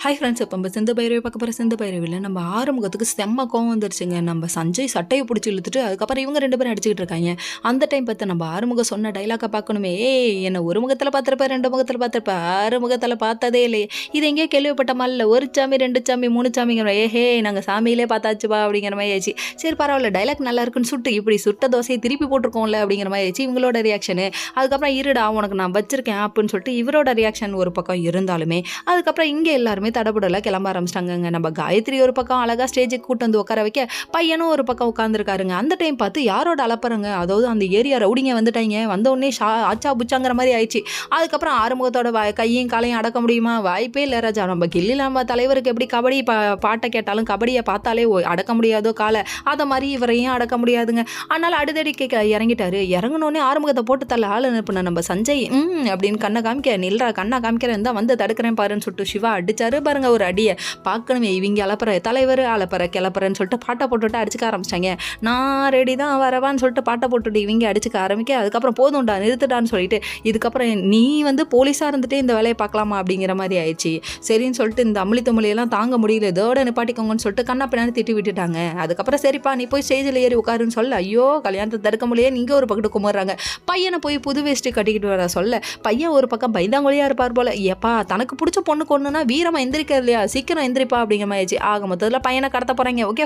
Hi friends, இப்போ நம்ம சிந்து பைரவி பார்க்க போகிற சிந்து பைரவியில் நம்ம ஆறுமுகத்துக்கு செம்ம கோவம் வந்துருச்சுங்க. நம்ம சஞ்சய் சட்டையை பிடிச்சி இழுத்துட்டு அதுக்கப்புறம் இவங்க 2 பேரும் அடிச்சுக்கிட்டு இருக்காங்க. அந்த டைம் பார்த்து நம்ம ஆறுமுகம் சொன்ன டைலாக்கை பார்க்கணுமே, என்ன ஒரு முகத்தில் பார்த்துருப்ப, 2 முகத்தில் பார்த்துருப்ப, 6 முகத்தில் பார்த்ததே இல்லையே, இது எங்கேயோ கேள்விப்பட்ட மாதிரி இல்லை, 1 சாமி 2 சாமி 3 சாமிங்கிற ஏஹே நாங்கள் சாமியிலே பார்த்தாச்சுப்பா அப்படிங்கிற மாதிரி ஆயிடுச்சு. சரி பரவாயில்ல, டைலாக் நல்லா இருக்குன்னு இப்படி சுட்ட தோசையை திருப்பி போட்டிருக்கோம்ல அப்படிங்கிற மாதிரி ஆயிடுச்சு இவங்களோட ரியாக்ஷனு. அதுக்கப்புறம் இருடா உனக்கு நான் வச்சிருக்கேன் அப்படின்னு சொல்லிட்டு இவரோட ரியாக்ஷன் ஒரு பக்கம் இருந்தாலுமே, அதுக்கப்புறம் இங்கே எல்லாருமே தடபுடலாக கிளம்ப ஆரம்பிச்சிட்டாங்க. நம்ம காயத்ரி ஒரு பக்கம் அழகா ஸ்டேஜுக்கு கூட்டு வந்து உட்கார வைக்க, பையனும் ஒரு பக்கம் உட்காந்துருக்காருங்க. அந்த டைம் பார்த்து யாரோட அலப்பறங்க, அதாவது அந்த ஏரியா ரவுடிங்க வந்துட்டாங்க. வந்த உடனே ஆச்சா புச்சாங்கிற மாதிரி ஆயிடுச்சு. அதுக்கப்புறம் ஆறுமுகத்தோட கையும் காலையும் அடக்க முடியுமா? வாய்ப்பே இல்லை ராஜா. நம்ம கில்லி நம்ம தலைவருக்கு எப்படி கபடி பாட்டை கேட்டாலும் கபடியை பார்த்தாலே அடக்க முடியாதோ காலை, அதை மாதிரி இவரையும் அடக்க முடியாதுங்க. அதனால அடுத்தடி இறங்கிட்டாரு. இறங்கினோடனே ஆறுமுகத்தை போட்டு தள்ள ஆள் அனுப்புன நம்ம சஞ்சய் அப்படின்னு கண்ணை காமிக்க, நில்றா கண்ணை காமிக்கிறேன் தான் வந்து தடுக்கிறேன் பாருன்னு சொல்லிட்டு சிவா அடிச்சாரு பாருங்க ஒரு அடியை. பார்க்கணுமே, இவங்க அலப்பற தலைவர் அலப்பற கிளப்பறன்னு சொல்லிட்டு பாட்டை போட்டுவிட்டு அடிச்சுக்க ஆரம்பிச்சிட்டாங்க. நான் ரெடி தான் வரவான்னு சொல்லிட்டு பாட்டை போட்டுட்டு இவங்க அடிச்சுக்க ஆரம்பிக்க, அதுக்கப்புறம் போதும்டா நிறுத்துட்டான்னு சொல்லிட்டு, இதுக்கப்புறம் நீ வந்து போலீஸாக இருந்துட்டு இந்த வேலையை பார்க்கலாமா அப்படிங்கிற மாதிரி ஆயிடுச்சு. சரின்னு சொல்லிட்டு இந்த அமளி தொமளியெல்லாம் தாங்க முடியல, இதோட நிப்பாட்டிக்கோங்கன்னு சொல்லிட்டு கண்ணா பின்னாடி திட்டி விட்டுட்டாங்க. அதுக்கப்புறம் சரிப்பா நீ போய் ஸ்டேஜில் ஏறி உட்காருன்னு சொல்ல, ஐயோ கல்யாணத்தை தடுக்க முடியாது, நீங்கள் ஒரு பக்கத்து கும்பிட்றாங்க. பையனை போய் புது வேஷ்டி கட்டிக்கிட்டு வர சொல்ல, பையன் ஒரு பக்கம் பைந்தாங்கொழியாக இருப்பார் போல. ஏப்பா தனக்கு பிடிச்ச பொண்ணு கொண்டுனா வீரமாக எந்திரிக்க இல்லையா, சீக்கிரம் எந்திரிப்பா அப்படிங்கிற மாதிரி ஆச்சு. ஆக மொத்தத்தில் பையனை கடத்த போகிறாங்க. ஓகே.